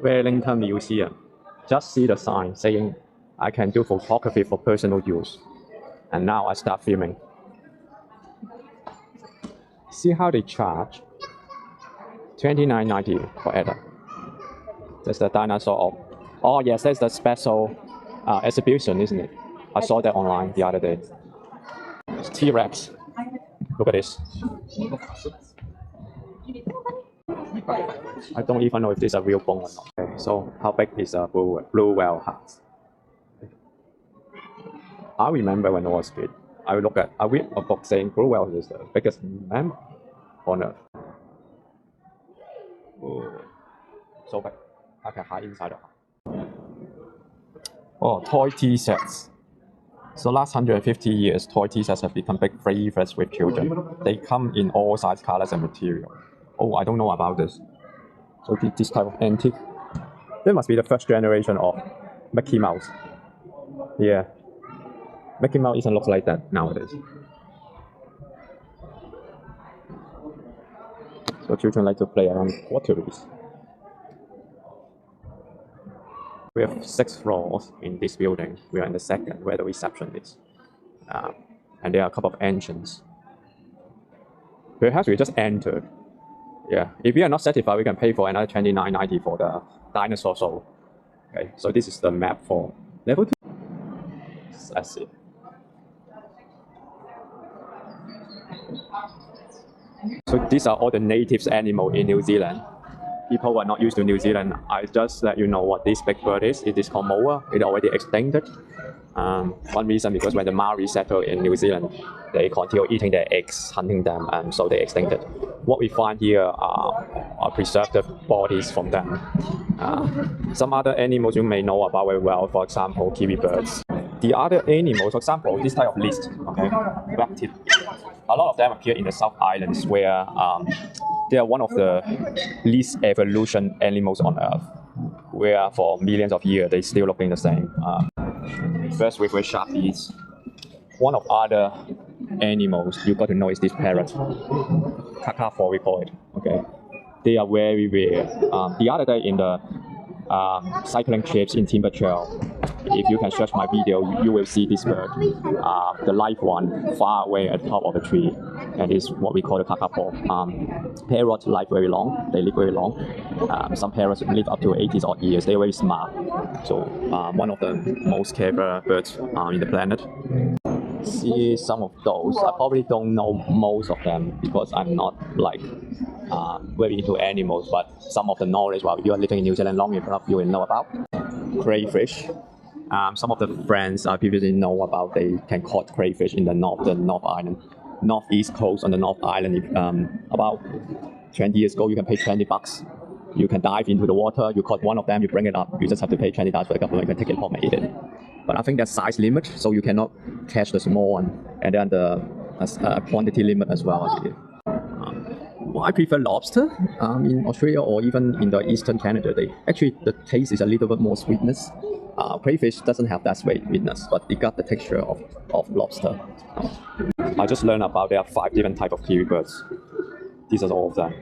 Wellington Museum. Just see the sign saying I can do photography for personal use. And now I start filming. See how they charge? $29.90 per adult. That's the dinosaur of. Oh yes, that's the special exhibition, isn't it? I saw that online the other day. It's T-Rex. Look at this. I don't even know if this is a real bone or not. Okay, so how big is a blue whale heart? I remember when I was a kid, I read a book saying blue whale is the biggest mammal on Earth. Oh, so big. I can hide inside the heart. Oh, toy tea sets. So last 150 years, toy tea sets have become big favorites with children. They come in all sizes, colors, and material. Oh, I don't know about this. So this type of antique. That must be the first generation of Mickey Mouse. Yeah. Mickey Mouse doesn't look like that nowadays. So children like to play around potteries. We have 6 floors in this building. We are in the second, where the reception is. And there are a couple of entrances. Perhaps we just entered. Yeah, if we are not satisfied, we can pay for another $29.90 for the dinosaur show. Okay, so this is the map for level 2. Let's see. So these are all the native animals in New Zealand. People who are not used to New Zealand, I just let you know what this big bird is. It is called moa. It already extincted. One reason because when the Maori settled in New Zealand, they continue eating their eggs, hunting them, and so they extincted. What we find here are preserved bodies from them. Some other animals you may know about very well, for example, kiwi birds. The other animals, for example, this type of list, okay, webtip. A lot of them appear in the South Islands, where they are one of the least evolution animals on Earth, where for millions of years they still looking the same. First with sharpies. One of other animals you got to know is this parrot. Kakapo we call it. Okay, they are very rare. The other day in the cycling trips in Timber Trail, if you can search my video, you will see this bird, the live one, far away at the top of the tree. And it's what we call the kakapo. Parrots live very long. They live very long. Some parrots live up to 80 odd years. They're very smart. So one of the most clever birds in the planet. See some of those. I probably don't know most of them because I'm not like very into animals, but some of the knowledge while you are living in New Zealand long enough, you will know about. Crayfish. Some of the friends I previously know about, they can catch crayfish in the North Island, northeast coast on the North Island. About 20 years ago, you can pay $20. You can dive into the water, you caught one of them, you bring it up, you just have to pay $20 for the government, you can take it home and eat it. But I think there's size limit, so you cannot catch the small one, and then the quantity limit as well, I believe. I prefer lobster in Australia or even in the Eastern Canada. The taste is a little bit more sweetness. Crayfish doesn't have that sweetness, but it got the texture of lobster. I just learned about there are 5 different types of kiwi birds. These are all of them.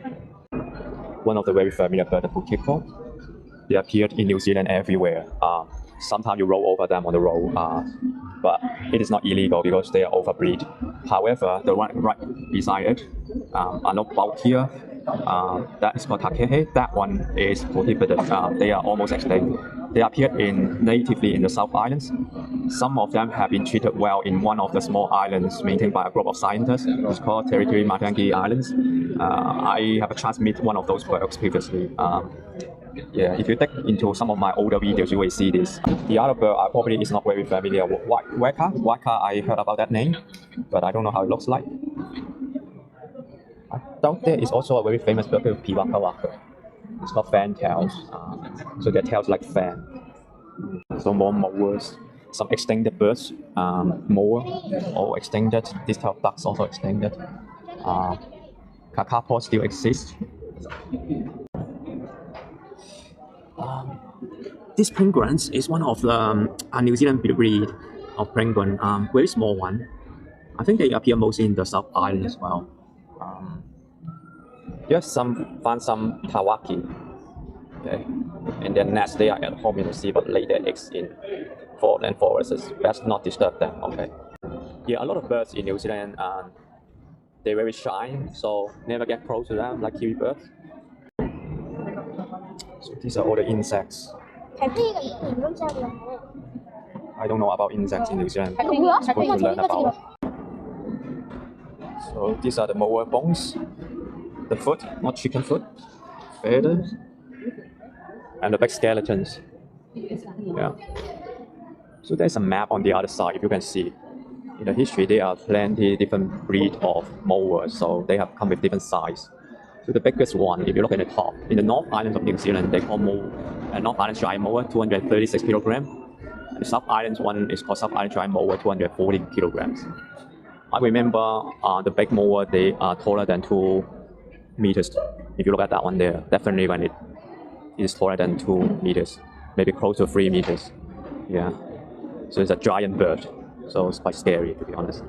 One of the very familiar birds, the pukeko. They appeared in New Zealand everywhere. Sometimes you roll over them on the road, but it is not illegal because they are overbreed. However, the one right beside it, are not both here. That is called takehe. That one is prohibited. They are almost extinct. They appeared natively in the South Islands. Some of them have been treated well in one of the small islands maintained by a group of scientists. It's called Territory Matangi Islands. I have a chance to meet one of those birds previously. Yeah, if you dig into some of my older videos, you will see this. The other bird probably is not very familiar. Waka. I heard about that name, but I don't know how it looks like. Down there is also a very famous bird called Piwaka Waka. It's called fantails. So their tails like fan. So more moas. Some extincted birds. Moa, all extincted. This type of ducks also extincted. Kakapo still exists. This penguin is one of the New Zealand breed of penguin, very small one. I think they appear mostly in the South Island as well. Found some tawaki. Okay, and their nests they are at home in the sea but lay their eggs in foreland forests. Best not disturb them. Okay. Yeah, a lot of birds in New Zealand they're very shy, so never get close to them like kiwi birds. So these are all the insects. 달팽이가 인공지능이라고. I don't know about insects in New Zealand. 뭐야? It's going to learn 달팽이가 about. So these are the molar bones, the foot, not chicken foot, feathers, and the back skeletons. Yeah. So there's a map on the other side, if you can see. In the history, there are plenty different breed of molars, so they have come with different size. So the biggest one, if you look at the top, in the North Island of New Zealand, they call North Island giant molar, 236 kilograms. The South Island one is called South Island giant molar, 240 kilograms. I remember the big molar, they are taller than 2 meters. If you look at that one there, definitely when it is taller than 2 meters, maybe close to 3 meters. Yeah. So it's a giant bird. So it's quite scary, to be honest.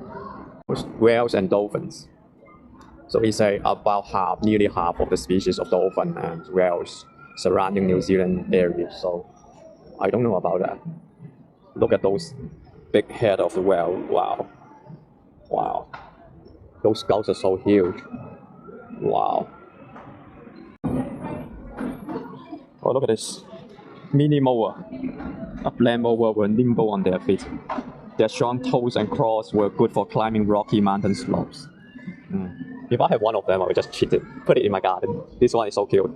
Whales and dolphins. So we say about nearly half of the species of dolphin and whales surrounding New Zealand area. So I don't know about that. Look at those big head of the whale. Wow. Wow. Those skulls are so huge. Wow. Oh, look at this. Mini molar. Upland molar were nimble on their feet. Their strong toes and claws were good for climbing rocky mountain slopes. If I had one of them, I would just cheat it, put it in my garden. This one is so cute.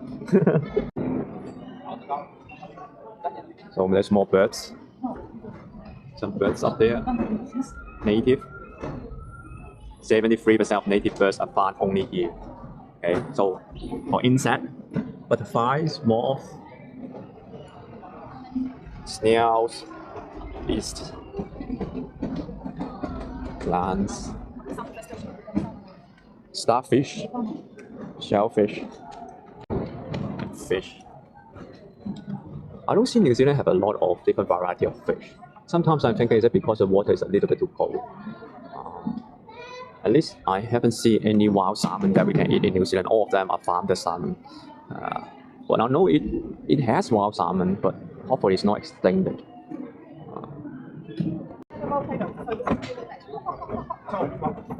So there's more birds. Some birds up there. Native. 73% of native birds are found only here. Okay, so for insect, butterflies, moths, snails, beasts, plants, starfish, shellfish, fish. I don't see New Zealand have a lot of different variety of fish. Sometimes I'm thinking is it because the water is a little bit too cold. At least I haven't seen any wild salmon that we can eat in New Zealand. All of them are farmed salmon. But I know it has wild salmon, but hopefully it's not extincted.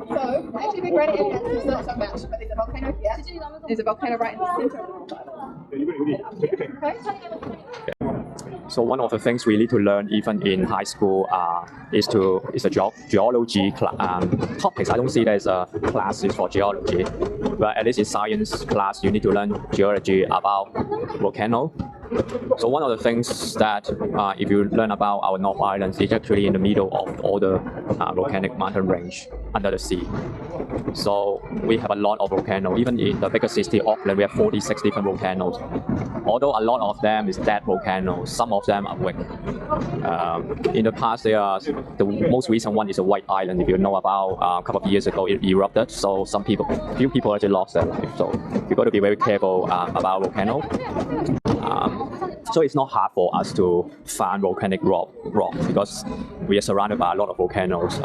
So, actually, the greater impact is not so much, but there's a volcano here. There's a volcano right in the center. Okay. So one of the things we need to learn even in high school is a geology topics. I don't see there's a class for geology, but at least in science class you need to learn geology about volcano. So one of the things that if you learn about our North Island, it's actually in the middle of all the volcanic mountain range under the sea. So we have a lot of volcanoes. Even in the biggest city, Auckland, we have 46 different volcanoes. Although a lot of them is dead volcanoes, some of them are awake. In the past, the most recent one is a White Island. If you know about a couple of years ago, it erupted. So few people actually lost their life. So you got to be very careful about volcano. So it's not hard for us to find volcanic rock because we are surrounded by a lot of volcanoes.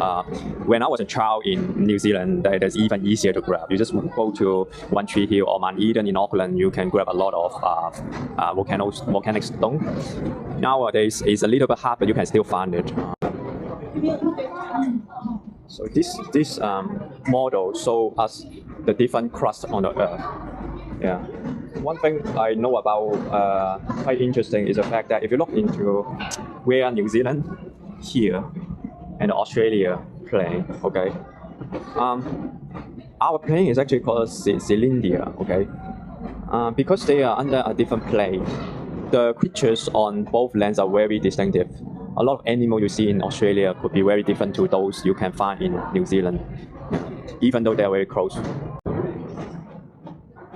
When I was a child in New Zealand, that is even easier to grab. You just go to One Tree Hill or Mount Eden in Auckland, you can grab a lot of volcanic stone. Nowadays, it's a little bit hard, but you can still find it. So this model shows us the different crust on the Earth. Yeah. One thing I know about quite interesting is the fact that if you look into where New Zealand here and Australia playing, okay, our plane is actually called Cylindia, okay, because they are under a different plane. The creatures on both lands are very distinctive. A lot of animals you see in Australia could be very different to those you can find in New Zealand, even though they are very close.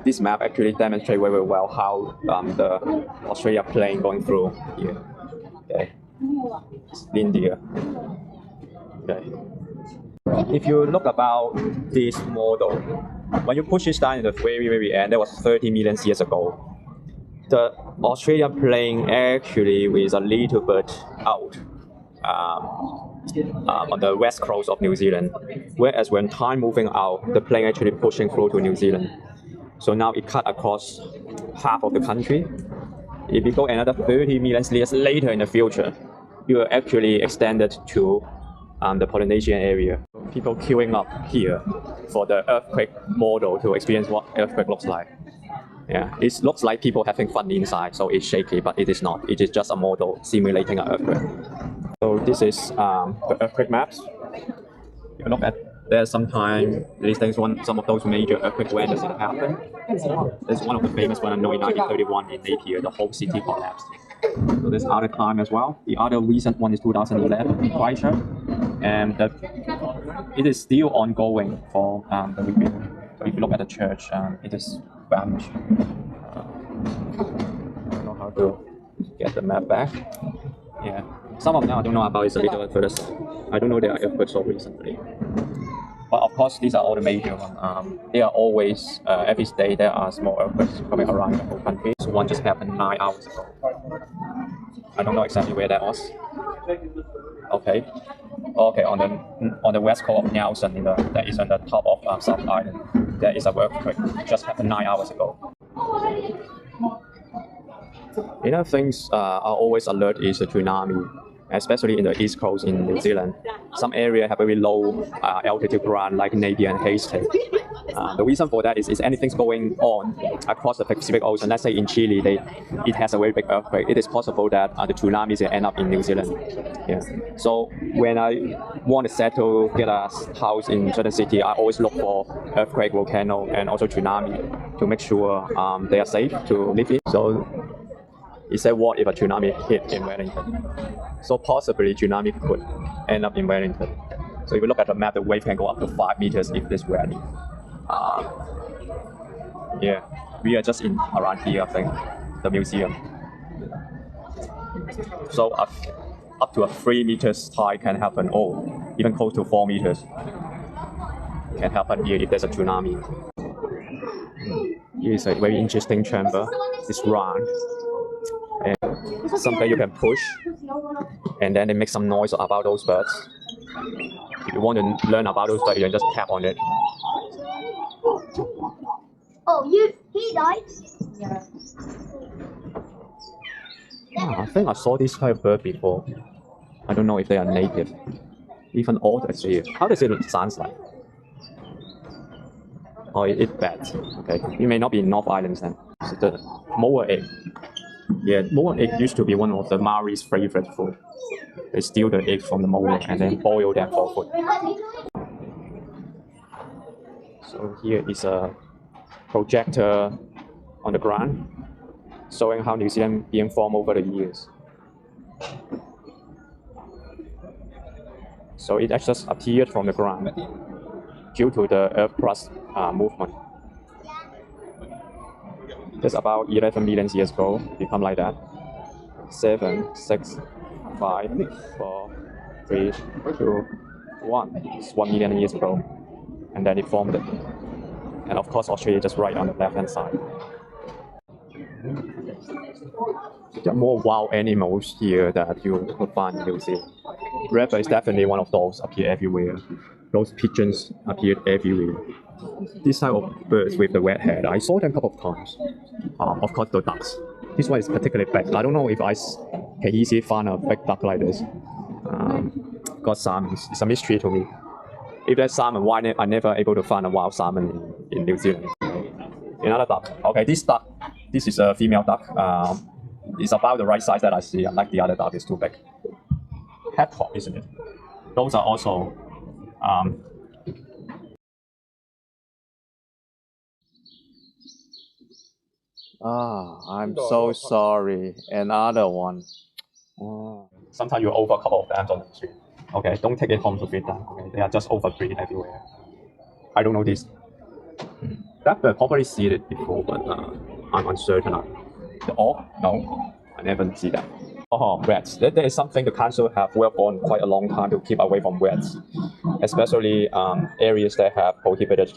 This map actually demonstrates very well how the Australia plane going through here. Okay, it's India. Okay. If you look about this model, when you push it down in the very end, that was 30 million years ago. The Australian plane actually is a little bit out on the west coast of New Zealand, whereas when time moving out, the plane actually pushing through to New Zealand. So now it cut across half of the country. If you go another 30 million years later in the future, you will actually extend it to the Polynesian area. People queuing up here for the earthquake model to experience what earthquake looks like. Yeah, it looks like people having fun inside, so it's shaky, but it is not. It is just a model simulating an earthquake. So this is the earthquake maps. You look at there's sometimes these things some of those major earthquake when does it happen. There's one of the famous one I know in 1931 in Napier, the whole city collapsed. So there's other time as well. The other recent one is 2011 in Christchurch, and it is still ongoing for the rebuilding. So if you look at the church, it is vanished. I don't know how to get the map back. Yeah, some of them I don't know about. It's a little further south. I don't know they are earthquakes so recently. But of course, these are all the major ones. They are always, every day there are small earthquakes coming around the whole country. So one just happened 9 hours ago. I don't know exactly where that was. Okay. Okay, on the west coast of Nelson, that is on the top of South Island, there is a earthquake. Just happened 9 hours ago. Another things are always alert is the tsunami, especially in the east coast in New Zealand. Some area have very low altitude ground like Napier and Hastings. The reason for that is anything's going on across the Pacific Ocean. Let's say in Chile, it has a very big earthquake. It is possible that the tsunamis will end up in New Zealand. Yeah. So when I want to settle, get a house in certain city, I always look for earthquake, volcano, and also tsunami to make sure they are safe to live in. So he said, what if a tsunami hit in Wellington? So possibly tsunami could end up in Wellington. So if you look at the map, the wave can go up to 5 meters if this rally. Yeah, we are just in around here, I think, the museum. So up to a 3 meters tide can happen, or even close to 4 meters can happen here if there's a tsunami. Here is a very interesting chamber. It's round. And something you can push, and then they make some noise about those birds. If you want to learn about those birds, you can just tap on it. Oh, he died? Yeah. I think I saw this type of bird before. I don't know if they are native. Even otters here. How does it sound like? Oh, it's bats. Okay, it may not be in North Island then. It's the moa egg. Yeah, moa egg used to be one of the Maori's favorite food. They steal the eggs from the moa and then boil them for food. So here is a projector on the ground, showing how New Zealand being formed over the years. So it just appeared from the ground due to the earth crust movement. Just about 11 million years ago, become like that. 7, 6, 5, 4, 3, 2, 1. It's 1 million years ago. And then it formed it. And of course, Australia just right on the left-hand side. There are more wild animals here that you could find in New Zealand. Rabbit is definitely one of those, appear everywhere. Those pigeons appeared everywhere. This type of birds with the red head, I saw them a couple of times. Of course, the ducks. This one is particularly big. I don't know if I can easily find a big duck like this. Got salmon. It's a mystery to me. If there's salmon, why I never able to find a wild salmon in New Zealand? Another duck. Okay, this duck. This is a female duck. It's about the right size that I see. Like the other duck, is too big. Hedgehog, isn't it? Those are also. I'm so sorry. Another one. Sometimes you over a couple of them on the street. Okay, don't take it home to feed them. Okay, they are just overbreed everywhere. I don't know this. That bird probably see it before, but I'm uncertain. The auk? No, I never see that. Rats. There is something the council have worked on quite a long time to keep away from rats, especially areas that have prohibited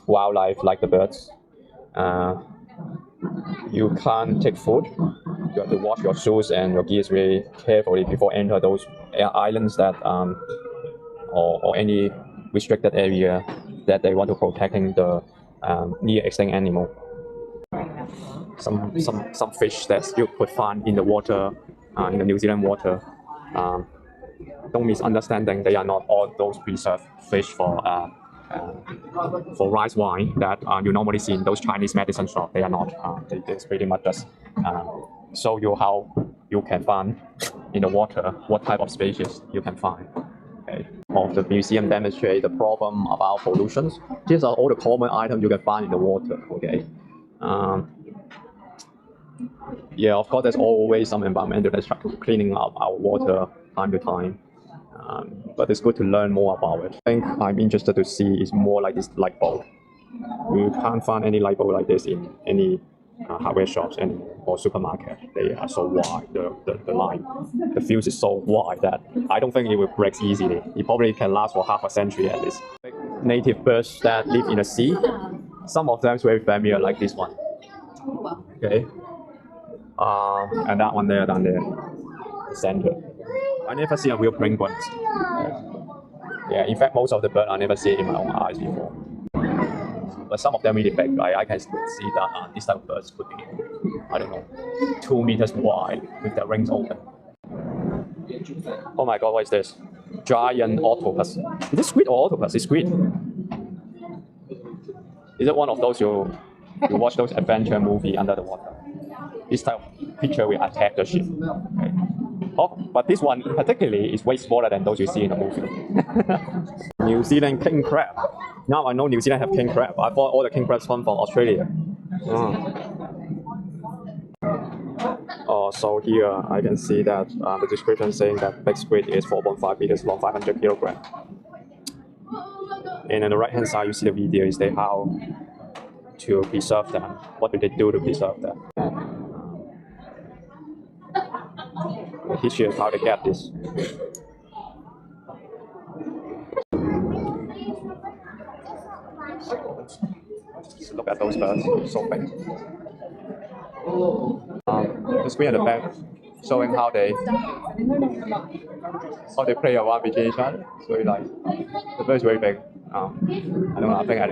wildlife like the birds. You can't take food. You have to wash your shoes and your gears very carefully before enter those islands that or any restricted area that they want to protecting the near extinct animal. some fish that you could find in the water, in the New Zealand water. Don't misunderstanding, they are not all those preserved fish for rice wine that you normally see in those Chinese medicine shops. They are not. It's pretty much just show you how you can find in the water what type of species you can find. Okay. Of the museum demonstrate the problem about pollution. These are all the common items you can find in the water. Okay. Yeah, of course, there's always some environmental that's cleaning up our water time to time. But it's good to learn more about it. I think I'm interested to see is more like this light bulb. You can't find any light bulb like this in any hardware shops or supermarket. They are so wide, the line. The fuse is so wide that I don't think it will break easily. It probably can last for half a century at least. Native birds that live in the sea, some of them is very familiar, like this one. Okay. And that one there, down there, the center. I never see a real penguin. Yeah, in fact, most of the birds I never see it in my own eyes before. But some of them really big. I can see that these type of birds could be, I don't know, 2 meters wide with their wings open. Oh my God, what is this? Giant octopus. Is it squid or octopus? It's squid. Is it one of those you watch those adventure movie under the water? This type of creature will attack the ship. Okay. Oh, but this one particularly is way smaller than those you see in the movie. New Zealand king crab. Now I know New Zealand have king crab. I thought all the king crabs come from Australia. So here I can see that the description saying that big squid is 4.5 meters long, 500 kilograms. And on the right hand side, you see the video is how to preserve them. What do they do to preserve them? The history of how they get this. Just look at those birds, so big. The screen at the back showing how they play around between each other. So like the bird is very big. I don't know. I think at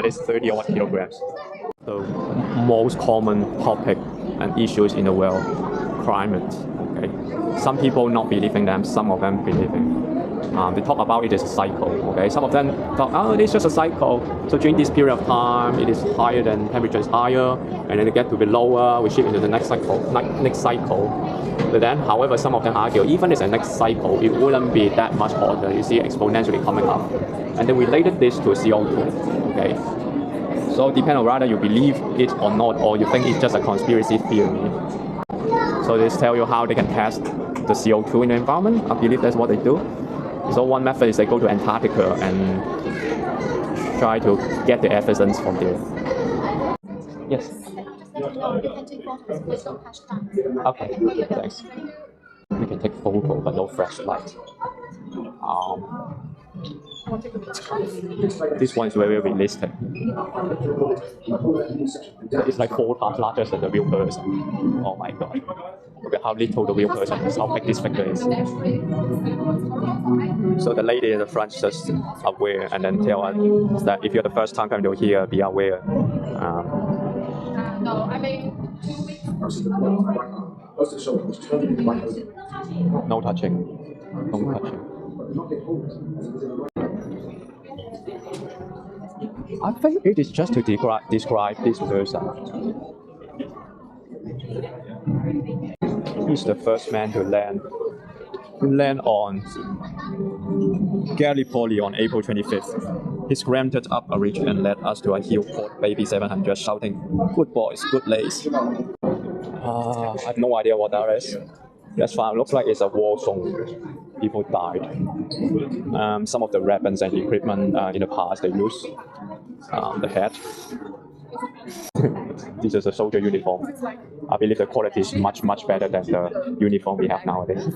least 30 or 1 kilograms. The most common topic and issues in the world, climate. Okay, some people not believe in them. Some of them believe in. They talk about it as a cycle. Okay, some of them talk, it's just a cycle. So during this period of time, it is higher, than temperature is higher, and then it get to be lower. We shift into the next cycle. But then, however, some of them argue even if it's a next cycle, it wouldn't be that much hotter. You see, exponentially coming up, and they related this to CO2. Okay, so depending on whether you believe it or not, or you think it's just a conspiracy theory. So this tell you how they can test the CO2 in the environment. I believe that's what they do. So one method is they go to Antarctica and try to get the evidence from there. Yes. Okay, thanks. We can take photo, but no flashlight. This one is very realistic. It's like 4 times larger than the real person. Oh my God. Look at how little the real person is, how big this figure is. So the lady in the front just aware and then tell us that if you're the first time coming to here, be aware. No touching. Don't touching. I think it is just to describe this person. He's the first man to land on Gallipoli on April 25th. He scrambled up a ridge and led us to a hill called Baby 700, shouting, "Good boys, good lace." I have no idea what that is. That's fine. It looks like it's a war zone. People died. Some of the weapons and equipment in the past they used. The hat. This is a soldier uniform. I believe the quality is much better than the uniform we have nowadays.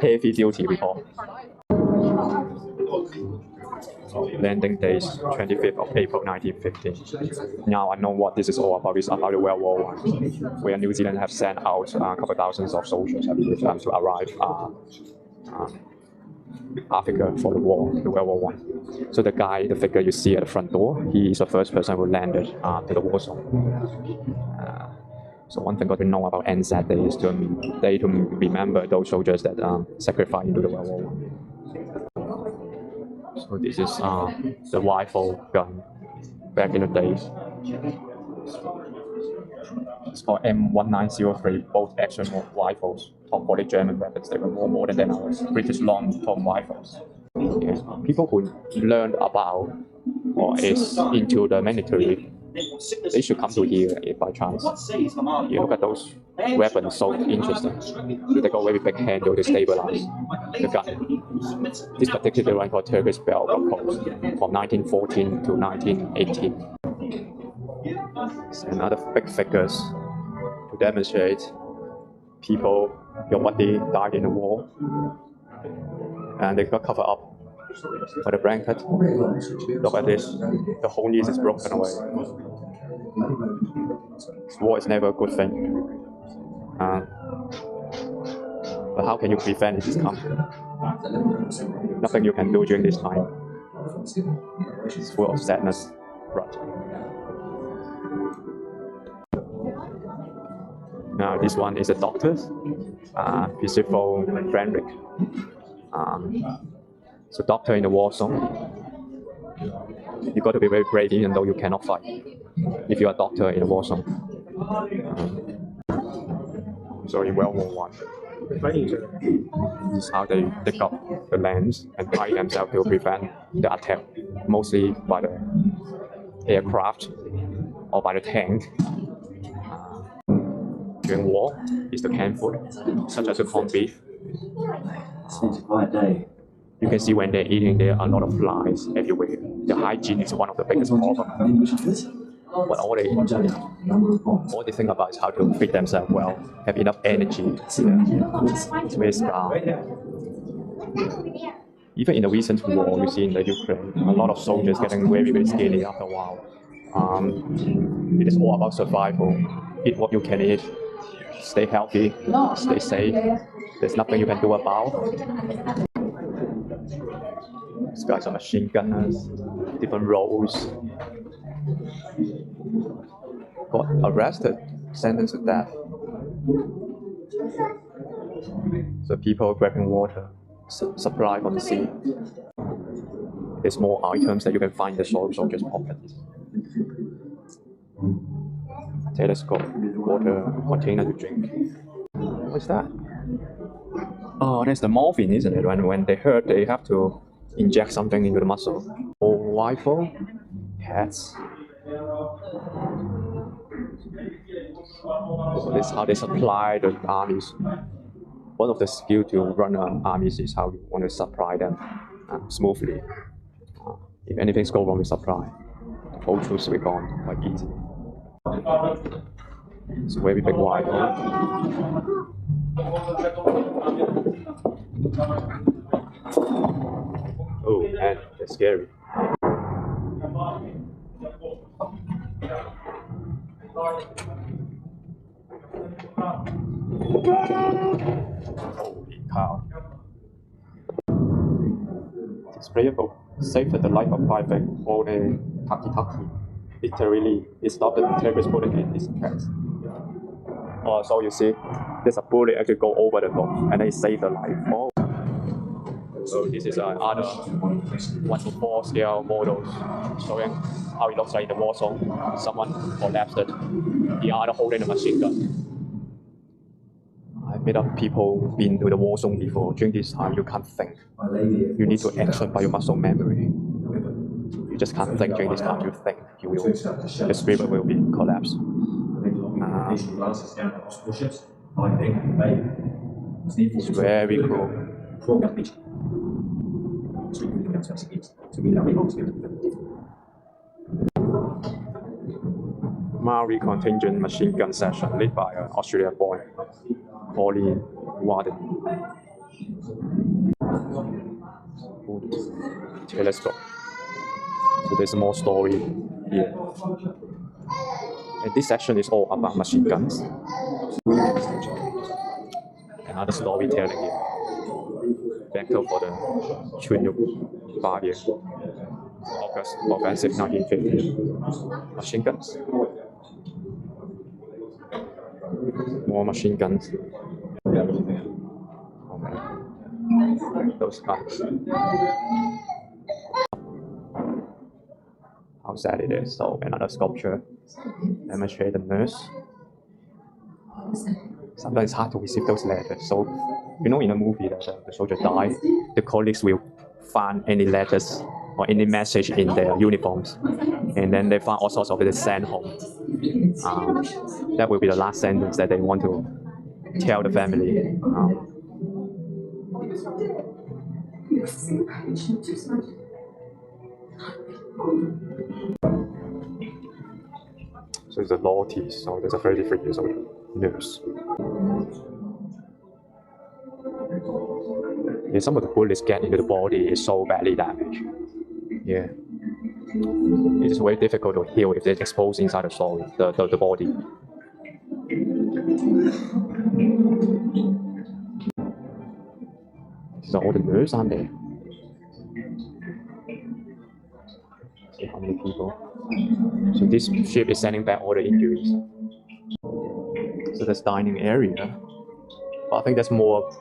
Heavy duty report. Landing days 25th of April 1915. Now I know what this is all about. It's about the World War I, where New Zealand have sent out a couple thousands of soldiers, I believe, to arrive Africa for the World War One. So the figure you see at the front door, he is the first person who landed to the war zone. So one thing got to know about NZ Day is to remember those soldiers that sacrificed into the World War One. So this is the rifle gun back in the days. It's called M1903, both action rifles, top quality German weapons. They were more modern than ours, British long-term rifles. Yeah. People who learned about or is into the military, they should come to here if by chance. You look at those weapons, so interesting. They got very big handle to stabilize the gun. This particular one called Turkish Bell Post from 1914 to 1918. And other big figures to demonstrate people, what they died in the war, and they got covered up by the blanket. Look at this, the whole knees is broken away. War is never a good thing. But how can you prevent it? Nothing you can do during this time. It's full of sadness, right? Now this one is a doctor, Peaceful Frederick. So doctor in the war zone. You got to be very brave even though you cannot fight. If you are a doctor in a war zone. So in World War One, this is how they dig up the lands and hide themselves to prevent the attack, mostly by the aircraft or by the tank. During war is the canned food, such as the corned beef. You can see when they're eating, there are a lot of flies everywhere. The hygiene is one of the biggest problems. But all they think about is how to feed themselves well, have enough energy. It's very scarred. Even in the recent war you see in the Ukraine, a lot of soldiers getting very, very skinny after a while. It is all about survival. Eat what you can eat. Stay healthy, stay safe. There's nothing you can do about. These guys are machine gunners, different roles. Got arrested, sentenced to death. So people grabbing water, supply from the sea. There's more items that you can find in the soldiers' pockets. Telescope, water container to drink. What's that? Oh, that's the morphine, isn't it? When they hurt, they have to inject something into the muscle. Or rifle, hats. So this is how they supply the armies. One of the skills to run armies is how you want to supply them smoothly. If anything goes wrong with supply, the whole troops will be gone quite easily. It's a very big rifle. Oh, and it's scary. Holy cow. Display book saved the life of Private Ole Taki. Literally, it stopped the terrorist bullet in his tracks. So you see, there's a bullet actually go over the book and they save the life. Oh. So this is another 1:4 scale models showing how it looks like in the war zone. Someone collapsed it, the other holding a machine gun. I've met up people been to the war zone before. During this time, you can't think. You need to action by your muscle memory. You just can't think during this time. You think the spirit will be collapsed. It's very cool. Maori contingent machine gun session led by an Australian boy, Colin Warden. Telescope. So there's more story here. And this section is all about machine guns. Another storytelling here. battle for the Chunuk Barrier, August Offensive 1950. Machine guns. More machine guns. Okay. Those guns. How sad it is. So another sculpture demonstrate the nurse. Sometimes it's hard to receive those letters. So, you know, in a movie that the soldier died, the colleagues will find any letters or any message in their uniforms, and then they find all sorts of it sent home. That will be the last sentence that they want to tell the family. So it's a loyalty, so there's a 33 years old nurse. Yeah, some of the bullets get into the body is so badly damaged. Yeah. It is very difficult to heal if they're exposed inside the body. These are all the nurses, aren't they? See how many people. So this ship is sending back all the injuries. So that's dining area. But I think there's more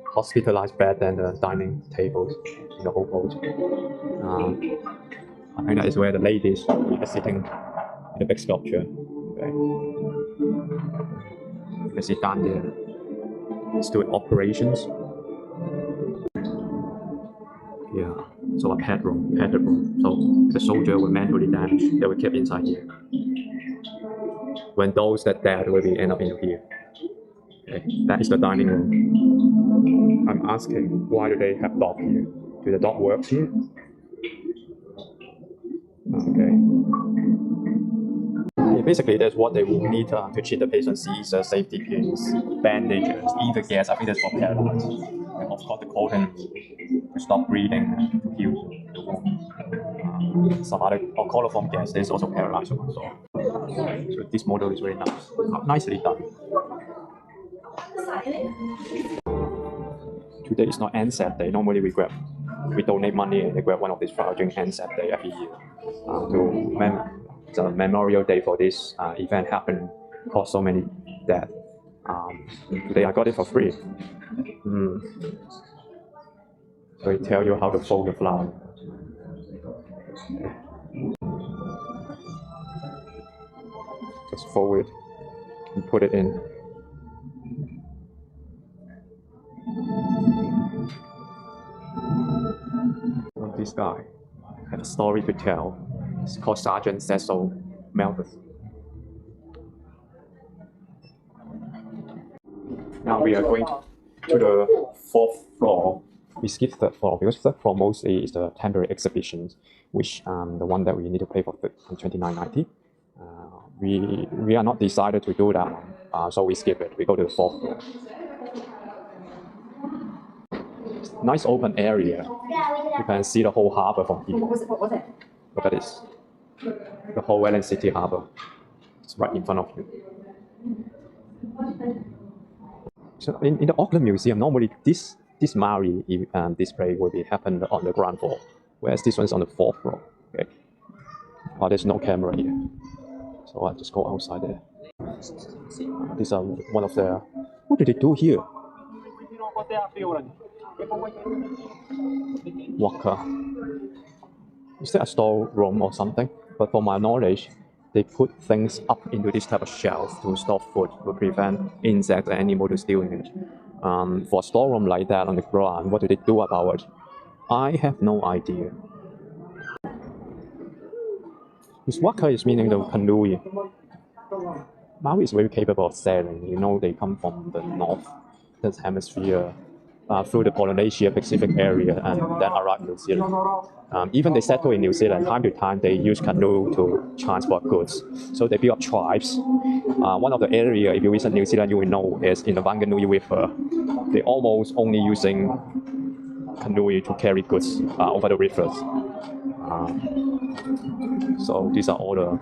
hospitalized bed than the dining tables in the whole boat. I think that is where the ladies are sitting in the big sculpture. Okay. You can see down there, it's doing operations. Yeah, so a pet room. So the soldier were mentally damaged, they were kept inside here. When those that dead will be end up in here. Okay, that is the dining room. I'm asking, why do they have dog here? Do the dog work here? Okay. Yeah, basically, that's what they will need to treat the patient: seizures, safety pins, bandages, either gas. I think that's for paralyzed. And of course, the coating to stop breathing, to heal the wound. Some other chloroform gas. There's also paralyzed one. So this model is very nice, nicely done. Today is not NSAT Day. Normally we donate money and they grab one of these flowers during NSAT Day every year the Memorial Day for this event happened, caused so many deaths. Today I got it for free. So it tells you how to fold the flower. Just fold it and put it in. This guy had a story to tell. It's called Sergeant Cecil Melville. Now we are going to the 4th floor. We skip the 3rd floor because 3rd floor mostly is the temporary exhibitions, which the one that we need to pay for $29.90. We are not decided to do that one, so we skip it. We go to the 4th floor. Nice open area. You can see the whole harbor from here. What was it? Look at this. The whole Welland City harbor. It's right in front of you. So in the Auckland Museum, normally this Maori display will be happened on the ground floor, whereas this one's on the 4th floor. Okay. Oh, there's no camera here, so I'll just go outside there. These are one of the. What did they do here? Walker. Is there a storeroom or something? But from my knowledge, they put things up into this type of shelf to store food to prevent insects and animals to stealing it. For a storeroom like that on the ground, what do they do about it? I have no idea. This waka is meaning the canoe. Maui is very capable of sailing. You know, they come from the north, this hemisphere, through the Polynesia Pacific area, and then arrive in New Zealand. Even they settle in New Zealand, time to time they use canoe to transport goods. So they build up tribes. One of the area, if you visit New Zealand, you will know is in the Wanganui River. They almost only using canoe to carry goods over the rivers. So these are all the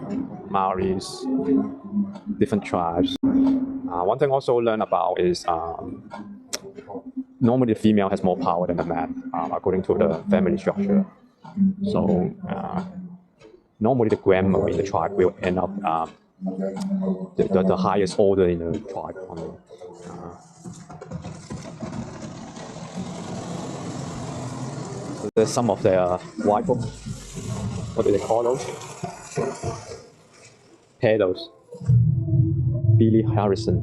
Maoris, different tribes. One thing also learn about is normally the female has more power than the man, according to the family structure. So normally the grandma in the tribe will end up the highest order in the tribe. So there's some of their white books. What do they call those? Pedals. Billy Harrison,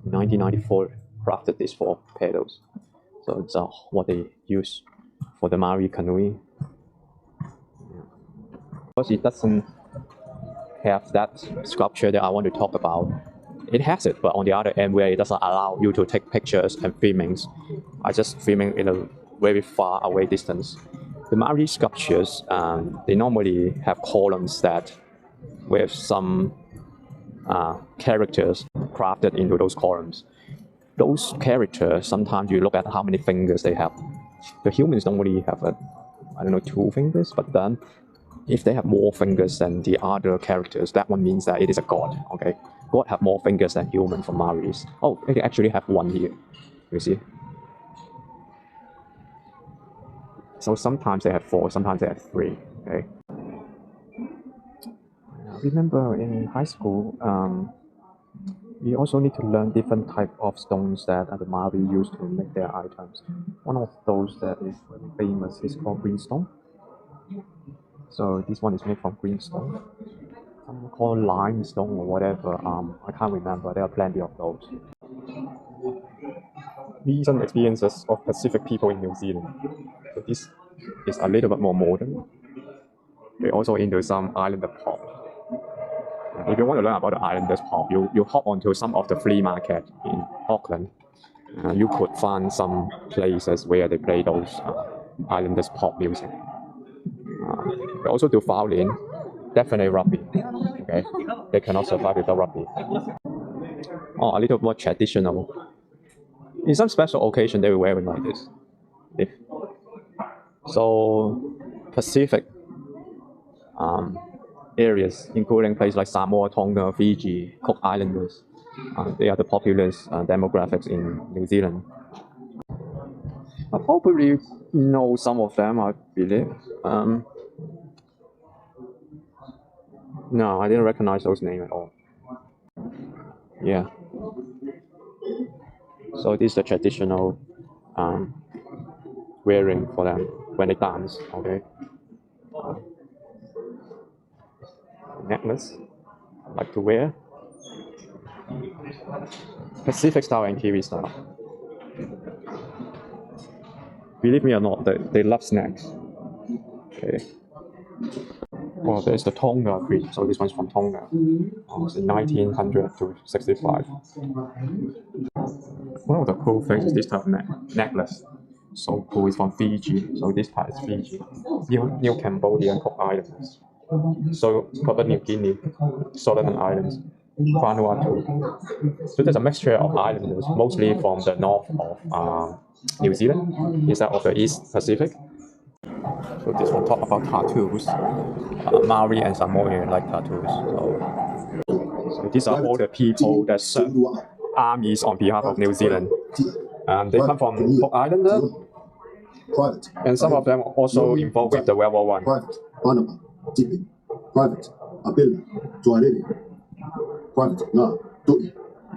1994, crafted this for pedals. So it's what they use for the Maori canoeing. Because it doesn't have that sculpture that I want to talk about. It has it, but on the other end where it doesn't allow you to take pictures and filmings, I just filming in a very far away distance. The Maori sculptures, they normally have columns that with some characters crafted into those columns. Those characters, sometimes you look at how many fingers they have. The humans normally have, I don't know, 2 fingers, but then if they have more fingers than the other characters, that one means that it is a god, okay? God have more fingers than human for Maoris. Oh, they actually have 1 here, you see? So sometimes they have 4, sometimes they have 3, okay? I remember in high school, we also need to learn different type of stones that the Maori use to make their items. One of those that is famous is called greenstone. So this one is made from greenstone. Some call limestone or whatever. I can't remember. There are plenty of those. Recent experiences of Pacific people in New Zealand. So this is a little bit more modern. They're also into some islander pop. If you want to learn about the islanders pop, you hop onto some of the flea market in Auckland. You could find some places where they play those islanders pop music. They also do violin, definitely rugby. Okay, they cannot survive without rugby. Oh, a little more traditional. In some special occasion, they will wear it like this. So Pacific areas, including places like Samoa, Tonga, Fiji, Cook Islanders. They are the populous demographics in New Zealand. I probably know some of them, I believe. No, I didn't recognize those names at all. Yeah. So this is the traditional wearing for them when they dance, okay? Necklace, I like to wear. Pacific style and Kiwi style. Believe me or not, they love snacks. Okay. Oh, there's the Tonga cream. So this one's from Tonga. It's in 1900 to 65. One of the cool things is this type of necklace. So cool, it's from Fiji. So this part is Fiji. New Cambodia and Cook Islands. So Papua New Guinea, Solomon Islands, Vanuatu. So there's a mixture of islanders, mostly from the north of New Zealand, instead of the East Pacific. So this one talk about tattoos. Maori and Samoan like tattoos. So these are all the people that serve armies on behalf of New Zealand. They come from Cook Islander, and some of them also involved with the World War I. Private, Panama, Tipi, Private, Abela, Tuarere, Private, Nga, Tui,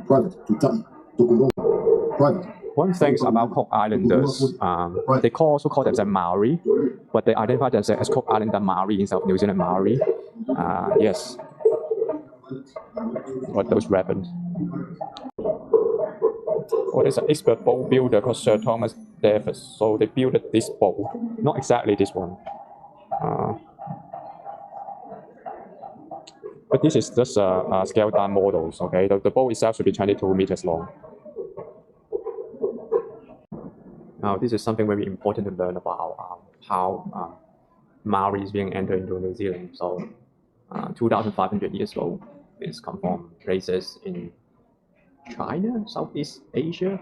Private, Tutai, Tokurong, Private. One thing about Cook Islanders, they also call themselves Maori, but they identify themselves as Cook Islander Maori instead of New Zealand Maori. Yes. What those weapons? Oh, there's an expert boat builder called Sir Thomas Davis. So they built this boat, not exactly this one. But this is just a scaled down models, okay? The boat itself should be 22 meters long. Now, this is something very important to learn about how Maoris being entered into New Zealand. So, 2,500 years ago, it's come from places in China, Southeast Asia.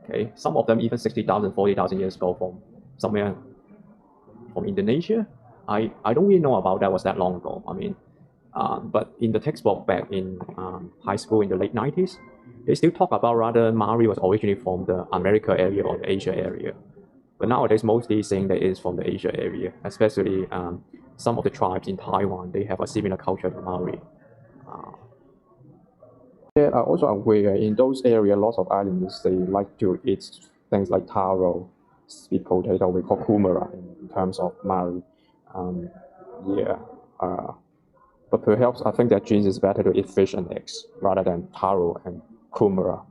Okay, some of them even 60,000, 40,000 years ago from somewhere from Indonesia. I don't really know about that was that long ago. I mean, But in the textbook back in high school in the late 90s, they still talk about rather Maori was originally from the America area or the Asia area. But nowadays, mostly saying that it is from the Asia area, especially some of the tribes in Taiwan, they have a similar culture to Maori. They are also aware in those areas, lots of islands, they like to eat things like taro, sweet potato, we call kumara in terms of Maori. Yeah. But perhaps I think that genes is better to eat fish and eggs rather than taro and kumara.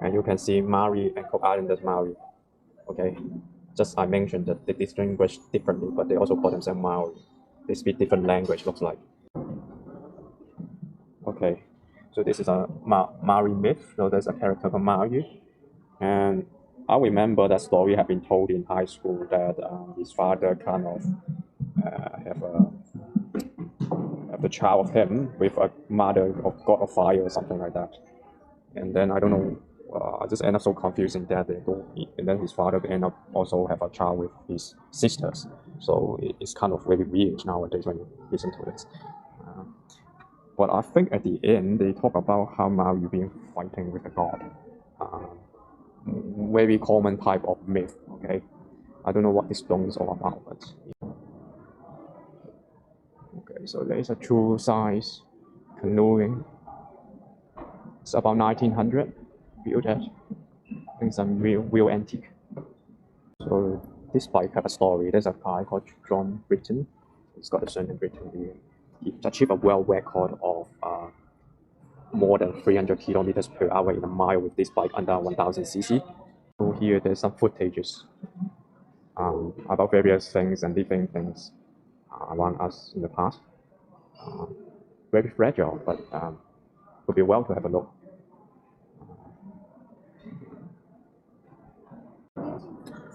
And you can see Maori and Cook Islanders Maori. Okay, just I mentioned that they distinguish differently, but they also call themselves Maori. They speak different language, looks like. Okay, so this is a Maori myth. So there's a character called Maori, and I remember that story had been told in high school that his father kind of have the child of him with a mother of god of fire or something like that. And then I don't know, I just end up so confusing that they don't, and then his father end up also have a child with his sisters. So it's kind of very weird nowadays when you listen to this. But I think at the end they talk about how Maori being fighting with the god. Very common type of myth. Okay, I don't know what this stone is all about, but okay. So there is a true size canoeing. It's about 1900 built at. I think some real antique. So this bike have a story. There's a guy called John Britton. He's got a surname Britton here. He achieved a world record of more than 300 kilometers per hour in a mile with this bike under 1000 cc. So here there's some footages about various things and different things around us in the past. Very fragile, but would be well to have a look.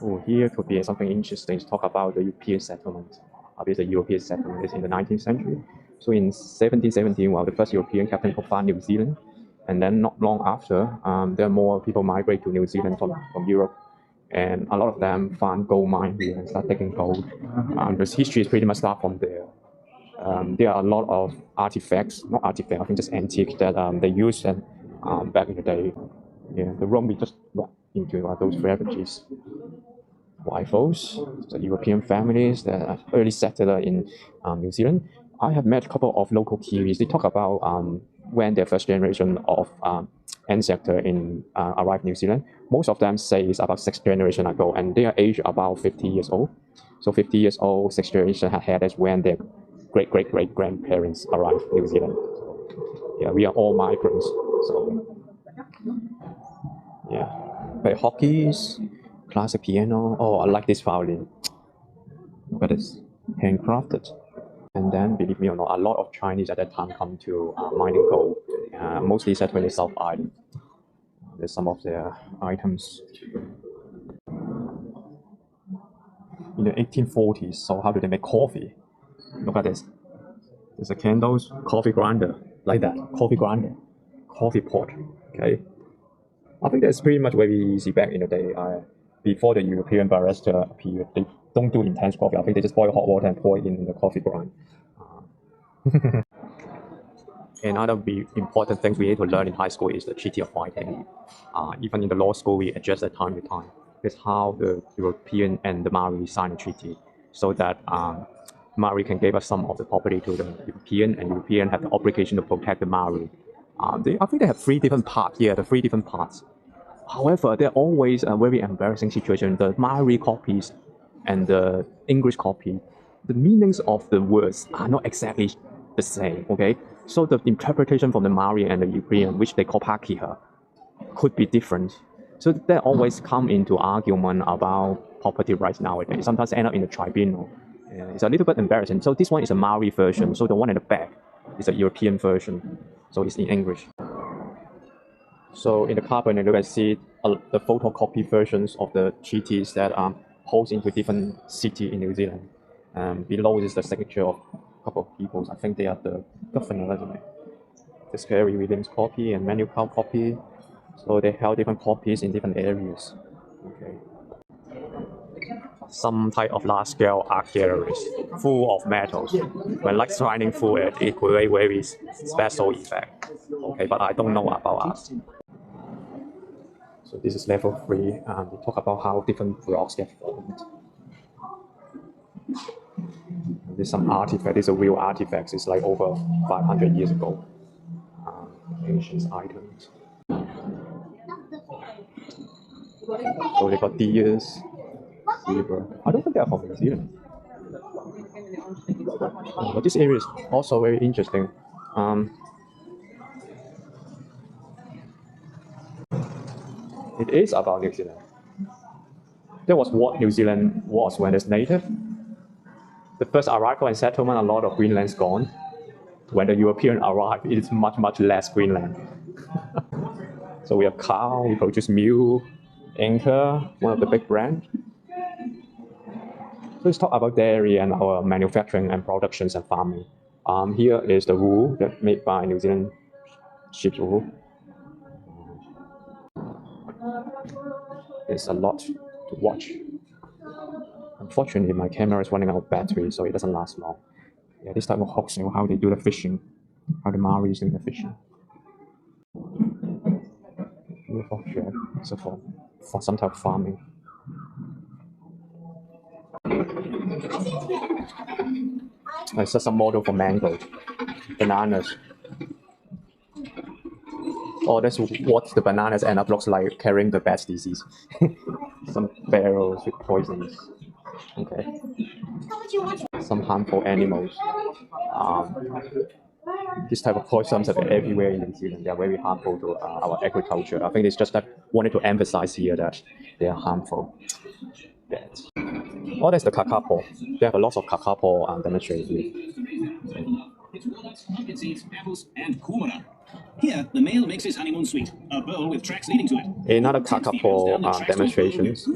Oh, here could be something interesting to talk about the European settlement. Obviously, the European settlement is in the 19th century. So in 1717, the first European captain could find New Zealand. And then not long after, there are more people migrate to New Zealand from Europe. And a lot of them find gold mine here and start taking gold. The history is pretty much start from there. There are a lot of artifacts, not artifacts, I think just antiques that they used back in the day. Yeah, the room we just walked into those refugees. Rifles, the European families, the early settler in New Zealand. I have met a couple of local Kiwis. They talk about when their first generation of ancestor arrived in New Zealand. Most of them say it's about 6 generations ago, and they are aged about 50 years old. So 50 years old, 6 generations ahead is when their great grandparents arrived in New Zealand. Yeah, we are all migrants. So yeah, play hockeys. Classic piano. Oh, I like this violin. Look at this, handcrafted. And then, believe me or not, a lot of Chinese at that time come to mining gold, mostly settled in the South Island. There's some of their items. In the 1840s, so how do they make coffee? Look at this. There's a candles, coffee grinder, like that, coffee grinder, coffee pot. Okay, I think that's pretty much very easy back in the day. Before the European barista appeared, they don't do intense coffee. I think they just boil hot water and pour it in the coffee grind. Another important thing we need to learn in high school is the treaty of fighting. Even in the law school, we adjust that time to time. It's how the European and the Maori signed a treaty so that Maori can give us some of the property to the European, and European have the obligation to protect the Maori. I think they have 3 different parts here, the 3 different parts. However, there are always a very embarrassing situation. The Maori copies and the English copy, the meanings of the words are not exactly the same, okay? So the interpretation from the Maori and the European, which they call Pakeha, could be different. So that always come into argument about property rights nowadays. Sometimes end up in the tribunal. It's a little bit embarrassing. So this one is a Maori version. So the one at the back is a European version. So it's in English. So in the cabinet, you can see the photocopy versions of the treaties that post into different cities in New Zealand. Below is the signature of a couple of people. I think they are the governor, isn't it? The Scary Williams copy and Manuel Cow copy. So they held different copies in different areas. Okay. some type of large-scale art galleries full of metals. When light shining through it, it creates very special effect. Okay, but I don't know about art. So this is level 3, and we talk about how different rocks get formed. There's some artifact. These are real artifacts. It's like over 500 years ago. Ancient items. So they got deers, zebra. I don't think they are from New Zealand. But this area is also very interesting. It is about New Zealand. That was what New Zealand was when it's native. The first arrival and settlement, a lot of Greenland's gone. When the European arrived, it is much, much less Greenland. So we have cow, we produce mule, Anchor, one of the big brands. So let's talk about dairy and our manufacturing and productions and farming. Here is the wool that made by New Zealand sheep's wool. There's a lot to watch. Unfortunately, my camera is running out of battery, so it doesn't last long. Yeah, this type of hog sale, how they do the fishing, how the Maori is doing the fishing. Beautiful shed, so for some type of farming. It's just a model for mango, bananas. Oh, that's what the bananas end up looks like, carrying the bad disease. Some barrels with poisons. Okay. Some harmful animals. This type of poisons are everywhere in New Zealand. They are very harmful to our agriculture. I think it's just that wanted to emphasize here that they are harmful. Yes. Oh, that's the kakapo. They have a lot of kakapo demonstrated here. Pumpkin seeds, apples, and kumara. Here, the male makes his honeymoon sweet, a bowl with tracks leading to it. Another kakapo demonstrations.